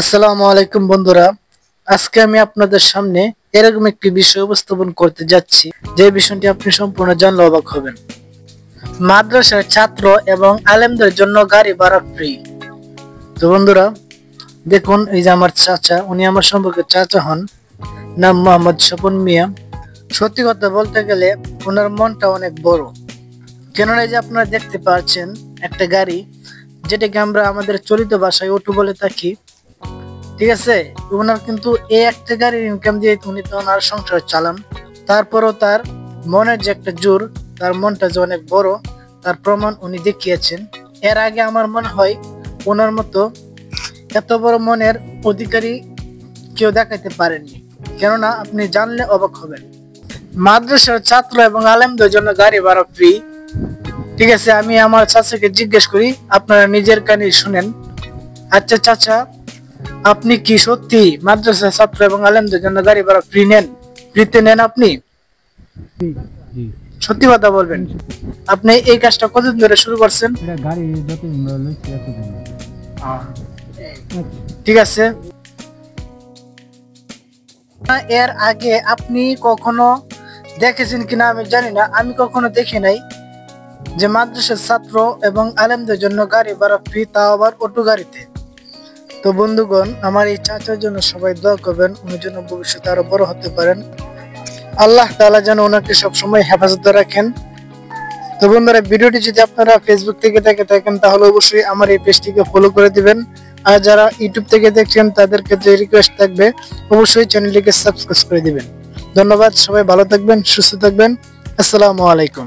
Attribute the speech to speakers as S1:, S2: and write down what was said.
S1: আসসালামু আলাইকুম বন্ধুরা, আজকে আমি আপনাদের সামনে এরকম একটি বিষয় উপস্থাপন করতে যাচ্ছি যে বিষয়টি আপনি সম্পূর্ণ জানলে অবাক হবেন। মাদ্রাসার ছাত্র এবং আলেমদের জন্য গাড়ি ভাড়া ফ্রি। তো বন্ধুরা দেখুন, এই যে আমার চাচা, উনি আমার সম্পর্কে চাচা হন, নাম মোহাম্মদ স্বপন মিয়া। সত্যি কথা বলতে গেলে ওনার মনটা অনেক বড়, কেননা এই যে আপনারা দেখতে পাচ্ছেন একটা গাড়ি, যেটাকে আমরা আমাদের চলিত ভাষায় অটো বলে থাকি। ঠিক আছে, ওনার কিন্তু এই একটা গাড়ির ইনকাম দিয়ে উনি তো ওনার সংসার চালান। তারপরও তার মনের যে একটা জোর, তার মনটা যে অনেক বড়, তার প্রমাণ উনি দেখিয়েছেন। এর আগে আমার মনে হয় ওনার মতো এত বড় মনের অধিকারী কেউ দেখাইতে পারেননি। কেননা আপনি জানলে অবাক হবেন, মাদ্রাসার ছাত্র এবং আলেমদের জন্য গাড়ি ভাড়া ফ্রি। ঠিক আছে, আমি আমার চাচাকে জিজ্ঞেস করি, আপনারা নিজের কানে শুনেন। আচ্ছা চাচা, আপনি কি সত্যি মাদ্রাসা ছাত্র এবং আলেমদের জন্য গাড়ি ভাড়া ফ্রিতে নেন? আপনি
S2: জি।
S1: সত্যি কথা বলবেন, আপনি এই কাজটা কতদিন ধরে শুরু করছেন?
S2: এটা গাড়ি যতদিন লইছি এতদিন।
S1: ঠিক আছে, এর আগে আপনি কখনো দেখেছেন কিনা আমি জানি না, আমি কখনো দেখি নাই যে মাদ্রাসার ছাত্র এবং আলেমদের জন্য গাড়ি ভাড়া ফ্রি, তাও আবার অটো গাড়িতে। তো বন্ধুগণ, আমার এই চাচার জন্য সবাই দোয়া করবেন, উনি যেন ভবিষ্যতে আরো বড় হতে পারেন। আল্লাহ তাআলা যেন ওনাকে সবসময় হেফাজতে রাখেন। তো বন্ধুরা, ভিডিওটি যদি আপনারা ফেসবুক থেকে দেখে থাকেন তাহলে অবশ্যই আমার এই পেজটিকে ফলো করে দিবেন। আর যারা ইউটিউব থেকে দেখছেন তাদের ক্ষেত্রে রিকোয়েস্ট থাকবে, অবশ্যই চ্যানেলটিকে সাবস্ক্রাইব করে দিবেন। ধন্যবাদ, সবাই ভালো থাকবেন, সুস্থ থাকবেন। আসসালামু আলাইকুম।